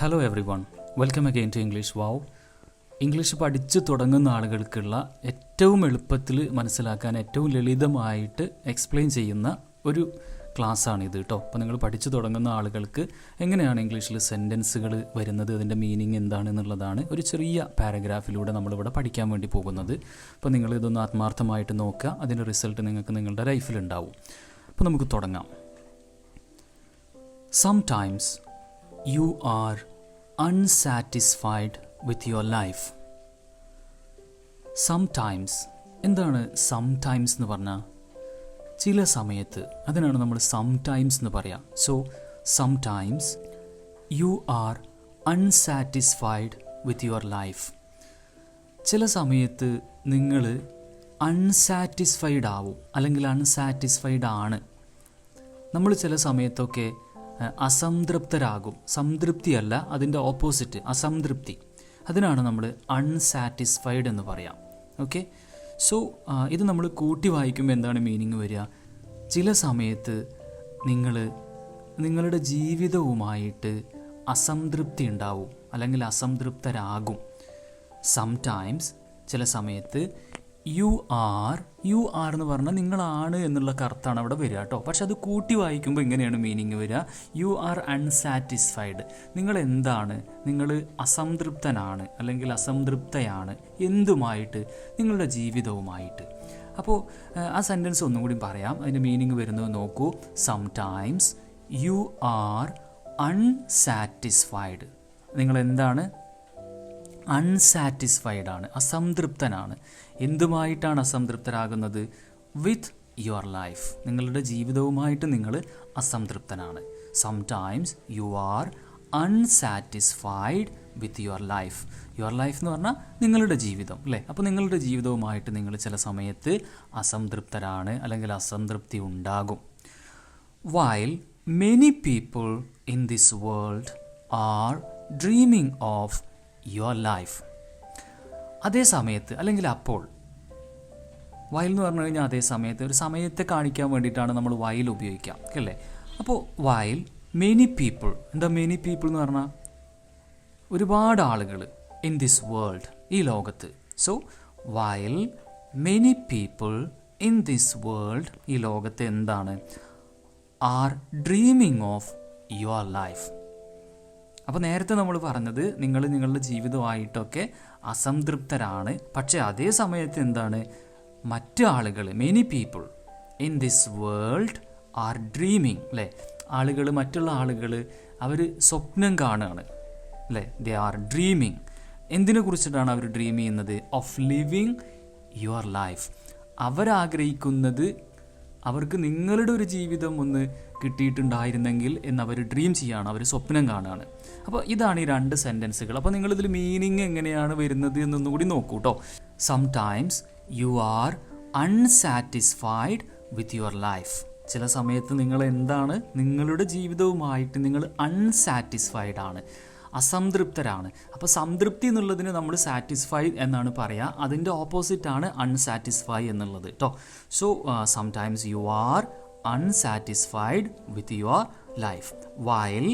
Hello everyone, welcome again to English wow. English പഠിച്ചു തുടങ്ങുന്ന ആളുകൾക്കുള്ള ഏറ്റവും എളുപ്പത്തിൽ മനസ്സിലാക്കാൻ ഏറ്റവും ലളിതമായിട്ട് എക്സ്പ്ലെയിൻ ചെയ്യുന്ന ഒരു ക്ലാസ്സാണിത് കേട്ടോ. അപ്പോൾ നിങ്ങൾ പഠിച്ചു തുടങ്ങുന്ന ആളുകൾക്ക് എങ്ങനെയാണ് ഇംഗ്ലീഷിൽ സെൻറ്റൻസുകൾ വരുന്നത്, അതിൻ്റെ മീനിങ് എന്താണെന്നുള്ളതാണ് ഒരു ചെറിയ പാരഗ്രാഫിലൂടെ നമ്മളിവിടെ പഠിക്കാൻ വേണ്ടി പോകുന്നത്. അപ്പോൾ നിങ്ങൾ ഇതൊന്ന് ആത്മാർത്ഥമായിട്ട് നോക്കുക, അതിൻ്റെ റിസൾട്ട് നിങ്ങൾക്ക് നിങ്ങളുടെ ലൈഫിലുണ്ടാവും. അപ്പോൾ നമുക്ക് തുടങ്ങാം. Sometimes you are unsatisfied with your life. Sometimes എന്താണ് സംടൈംസ് എന്ന് പറഞ്ഞാൽ? ചില സമയത്ത്, അതിനാണ് നമ്മൾ സംടൈംസ് എന്ന് പറയാം. So sometimes you are unsatisfied with your life. ചില സമയത്ത് നിങ്ങൾ അൺസാറ്റിസ്ഫൈഡ് ആവും, അല്ലെങ്കിൽ അൺസാറ്റിസ്ഫൈഡ് ആണ്. നമ്മൾ ചില സമയത്തൊക്കെ അസംതൃപ്തരാകും. സംതൃപ്തിയല്ല, അതിൻ്റെ ഓപ്പോസിറ്റ് അസംതൃപ്തി. അതിനാണ് നമ്മൾ അൺസാറ്റിസ്ഫൈഡ് എന്ന് പറയാം. ഓക്കെ, സോ ഇത് നമ്മൾ കൂട്ടി വായിക്കുമ്പോൾ എന്താണ് മീനിങ് വരിക? ചില സമയത്ത് നിങ്ങളുടെ ജീവിതവുമായിട്ട് അസംതൃപ്തി ഉണ്ടാവും, അല്ലെങ്കിൽ അസംതൃപ്തരാകും. സംടൈംസ് ചില സമയത്ത് യു ആർ എന്ന് പറഞ്ഞാൽ നിങ്ങളാണ് എന്നുള്ള അർത്ഥമാണ് അവിടെ വരിക കേട്ടോ. പക്ഷെ അത് കൂട്ടി വായിക്കുമ്പോൾ ഇങ്ങനെയാണ് മീനിങ് വരിക. U are unsatisfied. നിങ്ങൾ എന്താണ്? നിങ്ങൾ അസംതൃപ്തനാണ്, അല്ലെങ്കിൽ അസംതൃപ്തയാണ്. എന്തുമായിട്ട്? നിങ്ങളുടെ ജീവിതവുമായിട്ട്. അപ്പോൾ ആ സെൻറ്റൻസ് ഒന്നും കൂടി പറയാം, അതിൻ്റെ മീനിങ് വരുന്നത് നോക്കൂ. Sometimes you are unsatisfied. നിങ്ങൾ എന്താണ്? അൺസാറ്റിസ്ഫൈഡ് ആണ്, അസംതൃപ്തനാണ്. എന്തുമായിട്ടാണ് അസംതൃപ്തരാകുന്നത്? വിത്ത് യുവർ ലൈഫ്. നിങ്ങളുടെ ജീവിതവുമായിട്ട് നിങ്ങൾ അസംതൃപ്തനാണ്. Sometimes you are unsatisfied with your life. Your life എന്ന് പറഞ്ഞാൽ നിങ്ങളുടെ ജീവിതം, അല്ലേ? അപ്പോൾ നിങ്ങളുടെ ജീവിതവുമായിട്ട് നിങ്ങൾ ചില സമയത്ത് അസംതൃപ്തരാണ്, അല്ലെങ്കിൽ അസംതൃപ്തി ഉണ്ടാകും. While many people in this world are dreaming of your life. അതേ സമയത്ത്, അല്ലെങ്കിൽ അപ്പോൾ. വൈൽ എന്ന് പറഞ്ഞു കഴിഞ്ഞാൽ അതേ സമയത്ത്, ഒരു സമയത്തെ കാണിക്കാൻ വേണ്ടിയിട്ടാണ് നമ്മൾ വൈൽ ഉപയോഗിക്കുക, അല്ലേ? അപ്പോൾ വൈൽ മെനി പീപ്പിൾ, എന്താ മെനി പീപ്പിൾ എന്ന് പറഞ്ഞാൽ? ഒരുപാട് ആളുകൾ. ഇൻ ദിസ് വേൾഡ്, ഈ ലോകത്ത്. So while many people in this world, ഈ ലോകത്ത് എന്താണ്? Are dreaming of your life. അപ്പോൾ നേരത്തെ നമ്മൾ പറഞ്ഞത് നിങ്ങൾ നിങ്ങളുടെ ജീവിതമായിട്ടൊക്കെ അസംതൃപ്തരാണ്. പക്ഷേ അതേ സമയത്ത് എന്താണ്? മറ്റു ആളുകൾ, many people in this world are dreaming, അല്ലേ? ആളുകൾ, മറ്റുള്ള ആളുകൾ അവർ സ്വപ്നം കാണുകയാണ്, അല്ലേ? They are dreaming. എന്തിനെ കുറിച്ചിട്ടാണ് അവർ ഡ്രീം ചെയ്യുന്നത്? Of living your life. അവരാഗ്രഹിക്കുന്നത്, അവർക്ക് നിങ്ങളുടെ ഒരു ജീവിതം ഒന്ന് കിട്ടിയിട്ടുണ്ടായിരുന്നെങ്കിൽ എന്നവർ ഡ്രീം ചെയ്യുകയാണ്, അവർ സ്വപ്നം കാണുകയാണ്. അപ്പോൾ ഇതാണ് ഈ രണ്ട് സെൻറ്റൻസുകൾ. അപ്പോൾ നിങ്ങളിതിൽ മീനിങ് എങ്ങനെയാണ് വരുന്നത് എന്നൊന്നും കൂടി നോക്കൂ കേട്ടോ. Sometimes you are unsatisfied with your life. ചില സമയത്ത് നിങ്ങൾ എന്താണ്? നിങ്ങളുടെ ജീവിതവുമായിട്ട് നിങ്ങൾ അൺസാറ്റിസ്ഫൈഡ് ആണ്, അസംതൃപ്തരാണ്. അപ്പോൾ സംതൃപ്തി എന്നുള്ളതിന് നമ്മൾ സാറ്റിസ്ഫൈ എന്നാണ് പറയുക. അതിൻ്റെ ഓപ്പോസിറ്റാണ് അൺസാറ്റിസ്ഫൈ എന്നുള്ളത് കേട്ടോ. So sometimes you are unsatisfied with your life. While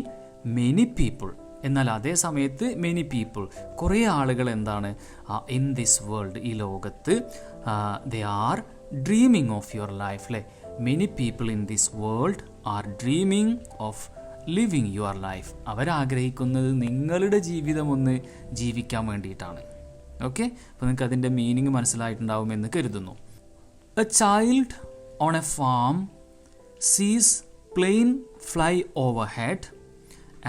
many people, എന്നാൽ അതേ സമയത്ത് മെനി പീപ്പിൾ, കുറേ ആളുകൾ എന്താണ്? ഇൻ ദിസ് വേൾഡ്, ഈ ലോകത്ത്. They are dreaming of your life, അല്ലേ? Many people in this world are dreaming of living your life. അവരാഗ്രഹിക്കുന്നത് നിങ്ങളുടെ ജീവിതം ഒന്ന് ജീവിക്കാൻ വേണ്ടിയിട്ടാണ്. ഓക്കെ, അപ്പോൾ നിങ്ങൾക്ക് അതിൻ്റെ മീനിങ് മനസ്സിലായിട്ടുണ്ടാവുമെന്ന് കരുതുന്നു. A child on a farm sees plane fly over head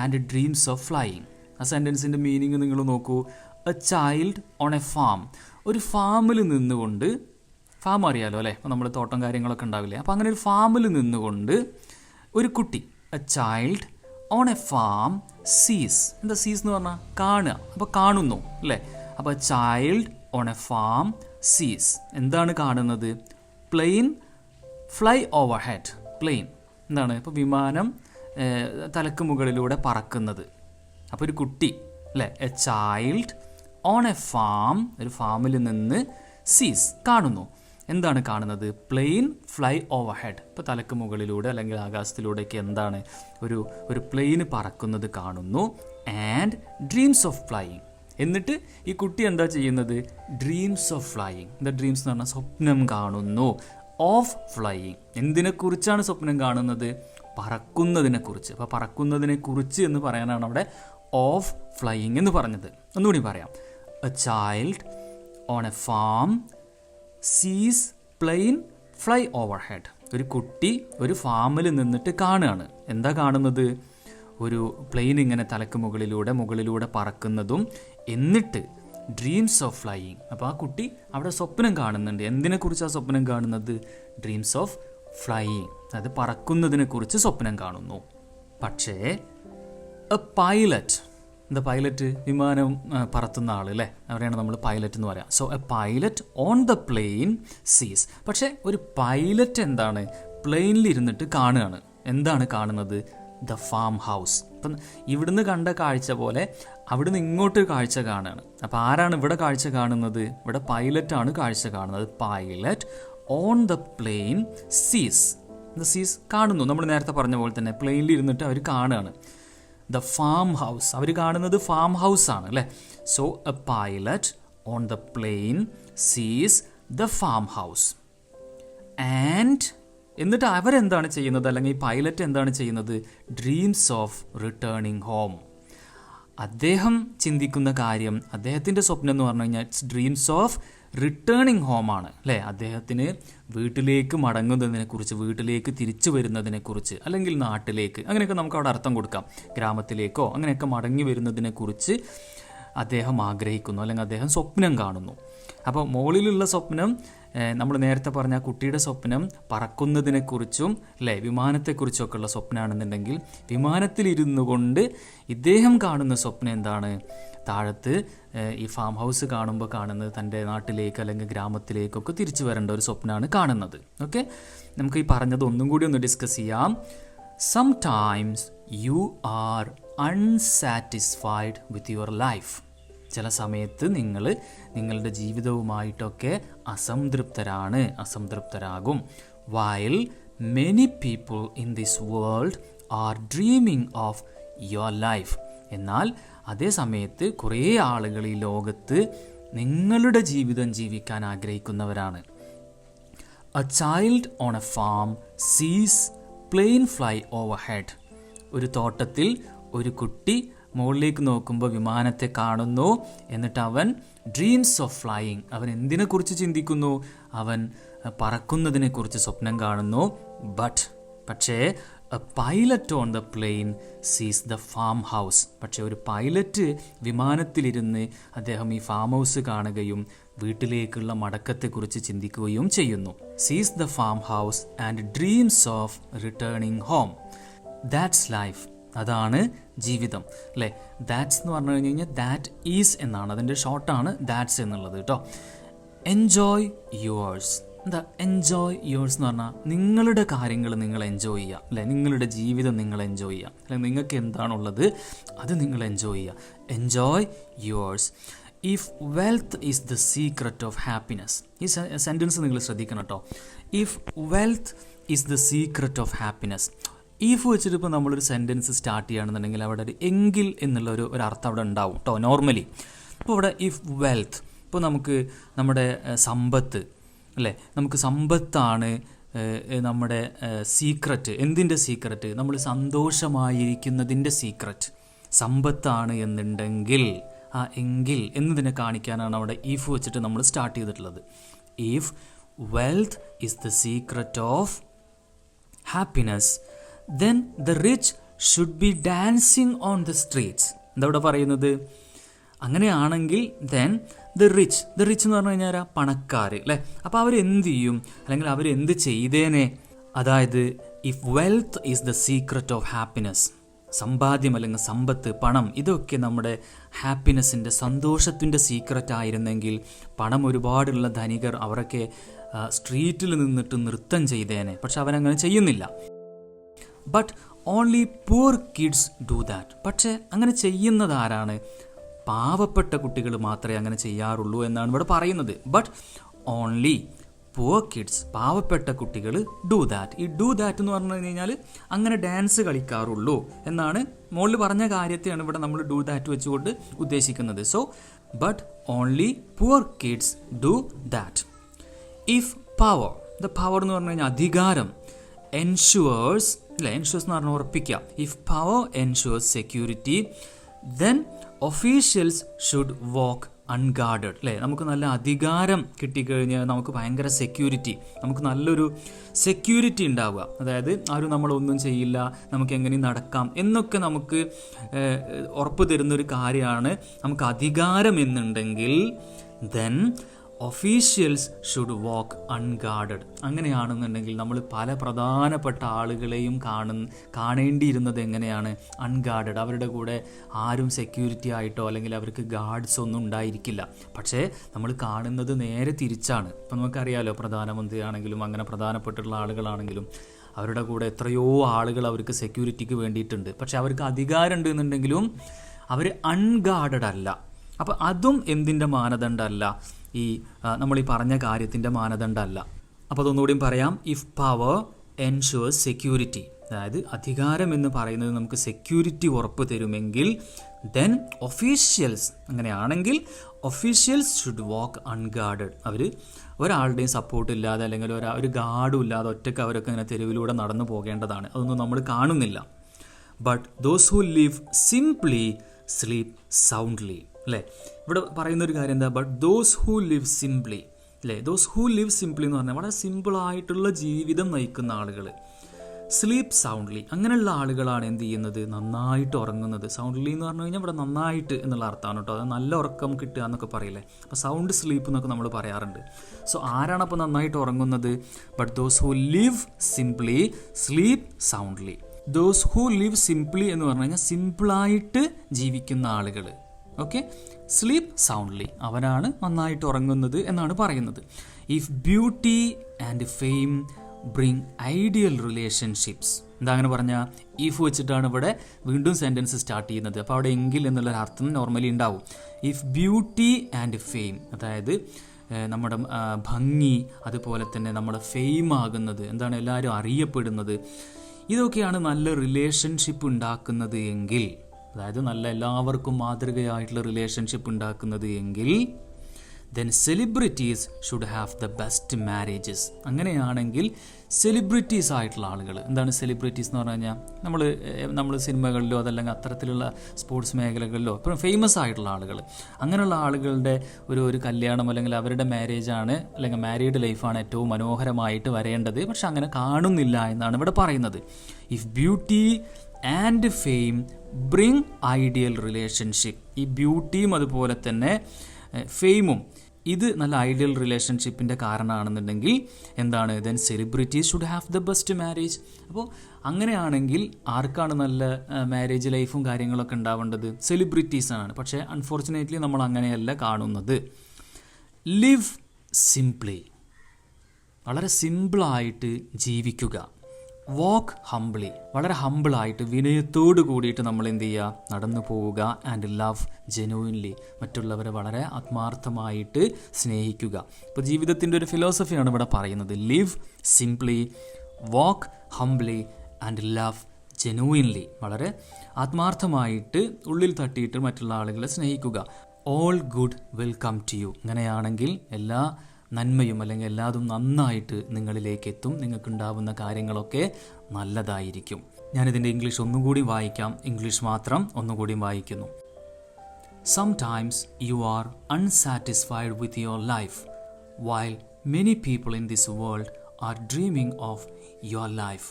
and dreams of flying. ആ സെൻറ്റൻസിൻ്റെ മീനിങ് നിങ്ങൾ നോക്കൂ. A child on a farm, ഒരു ഫാമിൽ നിന്നുകൊണ്ട്, ഫാം അറിയാലോ അല്ലേ? അപ്പോൾ നമ്മൾ തോട്ടം കാര്യങ്ങളൊക്കെ ഉണ്ടാവില്ലേ? അപ്പോൾ അങ്ങനെ ഒരു ഫാമിൽ നിന്നുകൊണ്ട് ഒരു കുട്ടി, A child on a farm സീസ്. എന്താ സീസ് എന്ന് പറഞ്ഞാൽ? കാണുക. അപ്പോൾ കാണുന്നു, അല്ലേ? അപ്പോൾ child on a farm sees, എന്താണ് കാണുന്നത്? Plane fly over head. Plane എന്താണ്? ഇപ്പോൾ വിമാനം തലക്ക് മുകളിലൂടെ പറക്കുന്നത്. അപ്പോൾ ഒരു കുട്ടി, അല്ലേ? A child on a farm, ഒരു ഫാമിൽ നിന്ന് സീസ്, കാണുന്നു. എന്താണ് കാണുന്നത്? Plane fly over head. ഇപ്പോൾ തലക്ക് മുകളിലൂടെ അല്ലെങ്കിൽ ആകാശത്തിലൂടെയൊക്കെ എന്താണ് ഒരു പ്ലെയിന് പറക്കുന്നത് കാണുന്നു. And dreams of flying. എന്നിട്ട് ഈ കുട്ടി എന്താ ചെയ്യുന്നത്? Dreams of flying. എന്താ ഡ്രീംസ് എന്ന് പറഞ്ഞാൽ സ്വപ്നം കാണുന്നു. Of flying. എന്തിനെക്കുറിച്ചാണ് സ്വപ്നം കാണുന്നത്? പറക്കുന്നതിനെക്കുറിച്ച്. അപ്പോൾ പറക്കുന്നതിനെക്കുറിച്ച് എന്ന് പറയാനാണ് അവിടെ ഓഫ് ഫ്ലൈയിങ് എന്ന് പറഞ്ഞത്. ഒന്നുകൂടി പറയാം. A child on a farm sees plane fly over head. ഒരു കുട്ടി ഒരു ഫാമിൽ നിന്നിട്ട് കാണുകയാണ്. എന്താ കാണുന്നത്? ഒരു പ്ലെയിൻ ഇങ്ങനെ തലക്ക് മുകളിലൂടെ പറക്കുന്നതും എന്നിട്ട് ഡ്രീംസ് ഓഫ് ഫ്ലൈയിങ്. അപ്പോൾ ആ കുട്ടി അവിടെ സ്വപ്നം കാണുന്നുണ്ട്. എന്തിനെക്കുറിച്ചാണ് സ്വപ്നം കാണുന്നത്? Dreams of flying. അത് പറക്കുന്നതിനെക്കുറിച്ച് സ്വപ്നം കാണുന്നു. പക്ഷേ എ പൈലറ്റ്, എന്താ പൈലറ്റ്? വിമാനം പറത്തുന്ന ആൾ അല്ലേ, അവരെയാണ് നമ്മൾ പൈലറ്റ് എന്ന് പറയാം. So A pilot on the plain സീസ്. പക്ഷേ ഒരു പൈലറ്റ് എന്താണ്? പ്ലെയിനിൽ ഇരുന്നിട്ട് കാണുകയാണ്. എന്താണ് കാണുന്നത്? The farm house. അപ്പം ഇവിടുന്ന് കണ്ട കാഴ്ച പോലെ അവിടുന്ന് ഇങ്ങോട്ട് കാഴ്ച കാണുകയാണ്. അപ്പോൾ ആരാണ് ഇവിടെ കാഴ്ച കാണുന്നത്? ഇവിടെ പൈലറ്റാണ് കാഴ്ച കാണുന്നത്. പൈലറ്റ് ഓൺ ദ പ്ലെയിൻ സീസ്. സീസ് കാണുന്നു. നമ്മൾ നേരത്തെ പറഞ്ഞ പോലെ തന്നെ പ്ലെയിനിൽ ഇരുന്നിട്ട് അവർ കാണുകയാണ്. The farm house. അവർ കാണുന്നത് ഫാം ഹൗസ് ആണ് അല്ലേ. So A pilot on the plain സീസ് ദ ഫാം ഹൗസ്. ആൻഡ് എന്നിട്ട് അവരെന്താണ് ചെയ്യുന്നത്? അല്ലെങ്കിൽ ഈ പൈലറ്റ് എന്താണ് ചെയ്യുന്നത്? Dreams of returning home. അദ്ദേഹം ചിന്തിക്കുന്ന കാര്യം, അദ്ദേഹത്തിൻ്റെ സ്വപ്നം എന്ന് പറഞ്ഞു കഴിഞ്ഞാൽ ഇറ്റ്സ് ഡ്രീംസ് ഓഫ് റിട്ടേണിങ് ഹോമാണ് അല്ലേ. അദ്ദേഹത്തിന് വീട്ടിലേക്ക് മടങ്ങുന്നതിനെക്കുറിച്ച്, വീട്ടിലേക്ക് തിരിച്ചു വരുന്നതിനെക്കുറിച്ച്, അല്ലെങ്കിൽ നാട്ടിലേക്ക്, അങ്ങനെയൊക്കെ നമുക്ക് അവിടെ അർത്ഥം കൊടുക്കാം. ഗ്രാമത്തിലേക്കോ അങ്ങനെയൊക്കെ മടങ്ങി വരുന്നതിനെക്കുറിച്ച് അദ്ദേഹം ആഗ്രഹിക്കുന്നു, അല്ലെങ്കിൽ അദ്ദേഹം സ്വപ്നം കാണുന്നു. അപ്പോൾ മുകളിലുള്ള സ്വപ്നം, നമ്മൾ നേരത്തെ പറഞ്ഞ കുട്ടിയുടെ സ്വപ്നം പറക്കുന്നതിനെക്കുറിച്ചും അല്ലേ വിമാനത്തെക്കുറിച്ചൊക്കെ ഉള്ള സ്വപ്നമാണെന്നുണ്ടെങ്കിൽ, വിമാനത്തിലിരുന്നു കൊണ്ട് ഇദ്ദേഹം കാണുന്ന സ്വപ്നം എന്താണ്? താഴത്ത് ഈ ഫാം ഹൗസ് കാണുമ്പോൾ കാണുന്നത് തൻ്റെ നാട്ടിലേക്ക് അല്ലെങ്കിൽ ഗ്രാമത്തിലേക്കൊക്കെ തിരിച്ചു വരേണ്ട ഒരു സ്വപ്നമാണ് കാണുന്നത്. ഓക്കെ, നമുക്ക് ഈ പറഞ്ഞത് ഒന്നും കൂടി ഒന്ന് ഡിസ്കസ് ചെയ്യാം. Sometimes you are unsatisfied with your life. ചില സമയത്ത് നിങ്ങളുടെ ജീവിതവുമായിട്ടൊക്കെ അസംതൃപ്തരാകും. While many people in this world are dreaming of your life. എന്നാൽ അതേ സമയത്ത് കുറേ ആളുകൾ ഈ ലോകത്ത് നിങ്ങളുടെ ജീവിതം ജീവിക്കാൻ ആഗ്രഹിക്കുന്നവരാണ്. A child on a farm sees plane fly over head. ഒരു തോട്ടത്തിൽ ഒരു കുട്ടി മുകളിലേക്ക് നോക്കുമ്പോൾ വിമാനത്തെ കാണുന്നു. എന്നിട്ട് അവൻ ഡ്രീംസ് ഓഫ് ഫ്ലൈയിങ്. അവൻ എന്തിനെക്കുറിച്ച് ചിന്തിക്കുന്നു? അവൻ പറക്കുന്നതിനെക്കുറിച്ച് സ്വപ്നം കാണുന്നു. പക്ഷേ A pilot on the plain സീസ് ദ ഫാം ഹൗസ്. പക്ഷേ ഒരു പൈലറ്റ് വിമാനത്തിലിരുന്ന് അദ്ദേഹം ഈ ഫാം ഹൗസ് കാണുകയും വീട്ടിലേക്കുള്ള മടക്കത്തെക്കുറിച്ച് ചിന്തിക്കുകയും ചെയ്യുന്നു. സീസ് the farm house and dreams of returning home. That's life. അതാണ് ജീവിതം അല്ലേ. ദാറ്റ്സ് എന്ന് പറഞ്ഞു കഴിഞ്ഞാൽ ദാറ്റ് ഈസ് എന്നാണ്, അതിൻ്റെ ഷോർട്ടാണ് ദാറ്റ്സ് എന്നുള്ളത് കേട്ടോ. Enjoy yours. എന്താ എൻജോയ് യുവേഴ്സ് എന്ന് പറഞ്ഞാൽ നിങ്ങളുടെ കാര്യങ്ങൾ നിങ്ങൾ എൻജോയ് ചെയ്യുക അല്ലേ. നിങ്ങളുടെ ജീവിതം നിങ്ങൾ എൻജോയ് ചെയ്യുക, അല്ലെങ്കിൽ നിങ്ങൾക്ക് എന്താണുള്ളത് അത് നിങ്ങൾ എൻജോയ് ചെയ്യുക. Enjoy yours. If wealth is the secret of happiness. ഈ സെൻറ്റൻസ് നിങ്ങൾ ശ്രദ്ധിക്കണം കേട്ടോ. If wealth is the secret of happiness. If വെച്ചിട്ട് ഇപ്പോൾ നമ്മളൊരു സെൻറ്റൻസ് സ്റ്റാർട്ട് ചെയ്യുകയാണെന്നുണ്ടെങ്കിൽ അവിടെ ഒരു എങ്കിൽ എന്നുള്ള ഒരു അർത്ഥം അവിടെ ഉണ്ടാവും കേട്ടോ നോർമലി. ഇപ്പോൾ ഇവിടെ ഇഫ് വെൽത്ത്, ഇപ്പോൾ നമുക്ക് നമ്മുടെ സമ്പത്ത് അല്ലേ, നമുക്ക് സമ്പത്താണ് നമ്മുടെ സീക്രറ്റ്. എന്തിൻ്റെ സീക്രറ്റ്? നമ്മൾ സന്തോഷമായിരിക്കുന്നതിൻ്റെ സീക്രറ്റ് സമ്പത്താണ് എന്നുണ്ടെങ്കിൽ ആ എങ്കിൽ എന്നതിനെ കാണിക്കാനാണ് അവിടെ ഈഫ് വെച്ചിട്ട് നമ്മൾ സ്റ്റാർട്ട് ചെയ്തിട്ടുള്ളത്. If wealth is the secret of happiness then the rich should be dancing on the streets. എന്താ ഇവിടെ പറയുന്നത്? അങ്ങനെയാണെങ്കിൽ then the rich എന്ന് പറഞ്ഞു കഴിഞ്ഞാൽ പണക്കാർ അല്ലേ. അപ്പോൾ അവരെന്ത് ചെയ്യും, അല്ലെങ്കിൽ അവരെന്ത് ചെയ്തേനെ? അതായത് if wealth is the secret of happiness, സമ്പാദ്യം അല്ലെങ്കിൽ സമ്പത്ത്, പണം, ഇതൊക്കെ നമ്മുടെ ഹാപ്പിനെസ്സിൻ്റെ സന്തോഷത്തിൻ്റെ സീക്രറ്റ് ആയിരുന്നെങ്കിൽ പണം ഒരുപാടുള്ള ധനികർ അവരൊക്കെ സ്ട്രീറ്റിൽ നിന്നിട്ട് നൃത്തം ചെയ്തേനെ. പക്ഷെ അവരങ്ങനെ ചെയ്യുന്നില്ല. But only poor kids do that. പക്ഷേ അങ്ങനെ ചെയ്യുന്നത് ആരാണ്? പാവപ്പെട്ട കുട്ടികൾ മാത്രമേ അങ്ങനെ ചെയ്യാറുള്ളൂ എന്നാണ് ഇവിടെ പറയുന്നത്. ബട്ട് ഓൺലി പുവർ കിഡ്സ്, പാവപ്പെട്ട കുട്ടികൾ ഡു ദാറ്റ്. ഈ ഡു ദാറ്റ് എന്ന് പറഞ്ഞു കഴിഞ്ഞാൽ അങ്ങനെ ഡാൻസ് കളിക്കാറുള്ളൂ എന്നാണ്. മുകളിൽ പറഞ്ഞ കാര്യത്തെയാണ് ഇവിടെ നമ്മൾ ഡു ദാറ്റ് വെച്ചുകൊണ്ട് ഉദ്ദേശിക്കുന്നത്. So but only poor kids do that. If power, the power എന്ന് പറഞ്ഞു കഴിഞ്ഞാൽ അധികാരം, എൻഷുവേഴ്സ് അല്ലെ, എൻഷുവേഴ്സ് എന്ന് പറഞ്ഞാൽ ഉറപ്പിക്കുക. If power ensures security then officials should walk unguarded അല്ലേ. നമുക്ക് നല്ല അധികാരം കിട്ടിക്കഴിഞ്ഞാൽ നമുക്ക് ഭയങ്കര സെക്യൂരിറ്റി, നമുക്ക് നല്ലൊരു സെക്യൂരിറ്റി ഉണ്ടാവുക. അതായത് ആരും നമ്മളൊന്നും ചെയ്യില്ല, നമുക്ക് എങ്ങനെയും നടക്കാം എന്നൊക്കെ നമുക്ക് ഉറപ്പ് തരുന്നൊരു കാര്യമാണ് നമുക്ക് അധികാരം എന്നുണ്ടെങ്കിൽ ദെൻ ഒഫീഷ്യൽസ് ഷുഡ് വാക്ക് അൺഗാർഡഡ്. അങ്ങനെയാണെന്നുണ്ടെങ്കിൽ നമ്മൾ പല പ്രധാനപ്പെട്ട ആളുകളെയും കാണേണ്ടിയിരുന്നത് എങ്ങനെയാണ്? അൺഗാർഡഡ്. അവരുടെ കൂടെ ആരും സെക്യൂരിറ്റി ആയിട്ടോ അല്ലെങ്കിൽ അവർക്ക് ഗാർഡ്സ് ഒന്നും ഉണ്ടായിരിക്കില്ല. പക്ഷേ നമ്മൾ കാണുന്നത് നേരെ തിരിച്ചാണ്. ഇപ്പം നമുക്കറിയാലോ, പ്രധാനമന്ത്രി ആണെങ്കിലും അങ്ങനെ പ്രധാനപ്പെട്ടുള്ള ആളുകളാണെങ്കിലും അവരുടെ കൂടെ എത്രയോ ആളുകൾ അവർക്ക് സെക്യൂരിറ്റിക്ക് വേണ്ടിയിട്ടുണ്ട്. പക്ഷെ അവർക്ക് അധികാരം ഉണ്ട് എന്നുണ്ടെങ്കിലും അവർ അൺഗാർഡഡ് അല്ല. അപ്പം അതും എന്തിൻ്റെ മാനദണ്ഡമല്ല? ഈ നമ്മൾ ഈ പറഞ്ഞ കാര്യത്തിൻ്റെ മാനദണ്ഡമല്ല. അപ്പോൾ അതൊന്നുകൂടിയും പറയാം. ഇഫ് പവർ എൻഷുവേഴ്സ് സെക്യൂരിറ്റി, അതായത് അധികാരം എന്ന് പറയുന്നത് നമുക്ക് സെക്യൂരിറ്റി ഉറപ്പ് തരുമെങ്കിൽ ദെൻ ഒഫീഷ്യൽസ്, അങ്ങനെയാണെങ്കിൽ ഒഫീഷ്യൽസ് ഷുഡ് വാക്ക് അൺഗാർഡഡ്. അവർ ഒരാളുടെയും സപ്പോർട്ട് ഇല്ലാതെ അല്ലെങ്കിൽ ഒരു ഗാർഡും ഇല്ലാതെ ഒറ്റയ്ക്ക് അവരൊക്കെ ഇങ്ങനെ തെരുവിലൂടെ നടന്നു പോകേണ്ടതാണ്. അതൊന്നും നമ്മൾ കാണുന്നില്ല. But those who live simply sleep soundly അല്ലേ. ഇവിടെ പറയുന്നൊരു കാര്യം എന്താ? But those who live simply അല്ലേ. ദോസ് ഹു ലിവ് സിംപ്ലി എന്ന് പറഞ്ഞാൽ വളരെ സിമ്പിളായിട്ടുള്ള ജീവിതം നയിക്കുന്ന ആളുകൾ. സ്ലീപ്പ് സൗണ്ട്ലി, അങ്ങനെയുള്ള ആളുകളാണ് എന്ത് ചെയ്യുന്നത്? നന്നായിട്ട് ഉറങ്ങുന്നത്. സൗണ്ട്ലി എന്ന് പറഞ്ഞു കഴിഞ്ഞാൽ ഇവിടെ നന്നായിട്ട് എന്നുള്ള അർത്ഥമാണ് കേട്ടോ. അത് നല്ല ഉറക്കം കിട്ടുക എന്നൊക്കെ പറയില്ലേ. അപ്പോൾ സൗണ്ട് സ്ലീപ്പ് എന്നൊക്കെ നമ്മൾ പറയാറുണ്ട്. സോ ആരാണ് അപ്പോൾ നന്നായിട്ട് ഉറങ്ങുന്നത്? But those who live simply sleep soundly. Those who live simply എന്ന് പറഞ്ഞു കഴിഞ്ഞാൽ സിമ്പിളായിട്ട് ജീവിക്കുന്ന ആളുകൾ. ഓക്കെ, സ്ലീപ്പ് സൗണ്ട്ലി, അവനാണ് നന്നായിട്ട് ഉറങ്ങുന്നത് എന്നാണ് പറയുന്നത്. If beauty and fame bring ideal relationships, എന്താ അങ്ങനെ പറഞ്ഞാൽ ഇഫ് വെച്ചിട്ടാണ് ഇവിടെ വീണ്ടും സെൻറ്റൻസ് സ്റ്റാർട്ട് ചെയ്യുന്നത്. അപ്പോൾ അവിടെ എങ്കിൽ എന്നുള്ളൊരു അർത്ഥം നോർമലി ഉണ്ടാവും. ഇഫ് ബ്യൂട്ടി ആൻഡ് ഫെയിം, അതായത് നമ്മുടെ ഭംഗി, അതുപോലെ തന്നെ നമ്മുടെ ഫെയിം ആകുന്നത്, എന്താണ് എല്ലാവരും അറിയപ്പെടുന്നത്, ഇതൊക്കെയാണ് നല്ല റിലേഷൻഷിപ്പ് ഉണ്ടാക്കുന്നത് എങ്കിൽ, അതായത് നല്ല എല്ലാവർക്കും മാതൃകയായിട്ടുള്ള റിലേഷൻഷിപ്പ് ഉണ്ടാക്കുന്നത് എങ്കിൽ then celebrities should have the best marriages. അങ്ങനെയാണെങ്കിൽ സെലിബ്രിറ്റീസ് ആയിട്ടുള്ള ആളുകൾ, എന്താണ് സെലിബ്രിറ്റീസ് എന്ന് പറഞ്ഞു കഴിഞ്ഞാൽ നമ്മൾ സിനിമകളിലോ അതല്ലെങ്കിൽ അത്തരത്തിലുള്ള സ്പോർട്സ് മേഖലകളിലോ ഇപ്പം ഫേമസ് ആയിട്ടുള്ള ആളുകൾ, അങ്ങനെയുള്ള ആളുകളുടെ ഒരു കല്യാണം അല്ലെങ്കിൽ അവരുടെ മാരേജാണ് അല്ലെങ്കിൽ മാരീഡ് ലൈഫാണ് ഏറ്റവും മനോഹരമായിട്ട് വരേണ്ടത്. പക്ഷെ അങ്ങനെ കാണുന്നില്ല എന്നാണ് ഇവിടെ പറയുന്നത്. If beauty and fame bring ideal relationship, ഈ ബ്യൂട്ടിയും അതുപോലെ തന്നെ ഫെയിമും ഇത് നല്ല ഐഡിയൽ റിലേഷൻഷിപ്പിൻ്റെ കാരണമാണെന്നുണ്ടെങ്കിൽ എന്താണ്? Then celebrities should have the best marriage. അപ്പോൾ അങ്ങനെയാണെങ്കിൽ ആർക്കാണ് നല്ല മാരേജ് ലൈഫും കാര്യങ്ങളൊക്കെ ഉണ്ടാവേണ്ടത്? സെലിബ്രിറ്റീസാണ്. പക്ഷേ അൺഫോർച്ചുനേറ്റ്ലി നമ്മൾ അങ്ങനെയല്ല കാണുന്നത്. ലിവ് സിംപ്ലി, വളരെ സിമ്പിളായിട്ട് ജീവിക്കുക. വാക്ക് ഹംബ്ലി, വളരെ ഹംബിളായിട്ട് വിനയത്തോട് കൂടിയിട്ട് നമ്മൾ എന്ത് ചെയ്യുക? നടന്നു പോവുക. ആൻഡ് ലവ് ജെനുവിൻലി, മറ്റുള്ളവരെ വളരെ ആത്മാർത്ഥമായിട്ട് സ്നേഹിക്കുക. ഇപ്പോൾ ജീവിതത്തിൻ്റെ ഒരു ഫിലോസഫിയാണ് ഇവിടെ പറയുന്നത്. Live simply, walk humbly and love genuinely, വളരെ ആത്മാർത്ഥമായിട്ട് ഉള്ളിൽ തട്ടിയിട്ട് മറ്റുള്ള ആളുകളെ സ്നേഹിക്കുക. All good will come to you. അങ്ങനെയാണെങ്കിൽ എല്ലാ നന്മയും അല്ലെങ്കിൽ എല്ലാതും നന്നായിട്ട് നിങ്ങളിലേക്ക് എത്തും. നിങ്ങൾക്കുണ്ടാവുന്ന കാര്യങ്ങളൊക്കെ നല്ലതായിരിക്കും. ഞാനിതിൻ്റെ ഇംഗ്ലീഷ് ഒന്നുകൂടി വായിക്കാം. ഇംഗ്ലീഷ് മാത്രം ഒന്നുകൂടി വായിക്കുന്നു. Sometimes you are unsatisfied with your life, while many people in this world are dreaming of your life.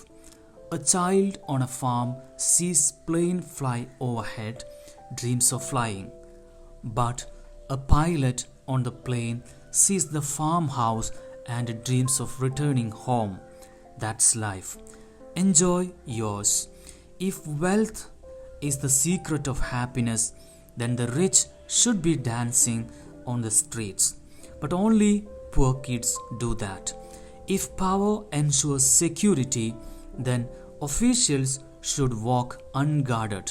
A child on a farm sees plane fly overhead, dreams of flying. But a pilot on the plane sees the farmhouse and dreams of returning home. That's life. Enjoy yours. If wealth is the secret of happiness, then the rich should be dancing on the streets. But only poor kids do that. If power ensures security, then officials should walk unguarded.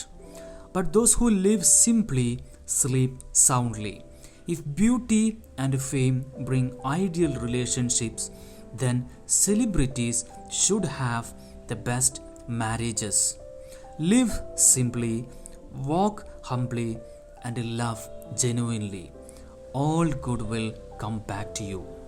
But those who live simply sleep soundly. If beauty and fame bring ideal relationships, then celebrities should have the best marriages. Live simply, walk humbly, and love genuinely. All good will come back to you.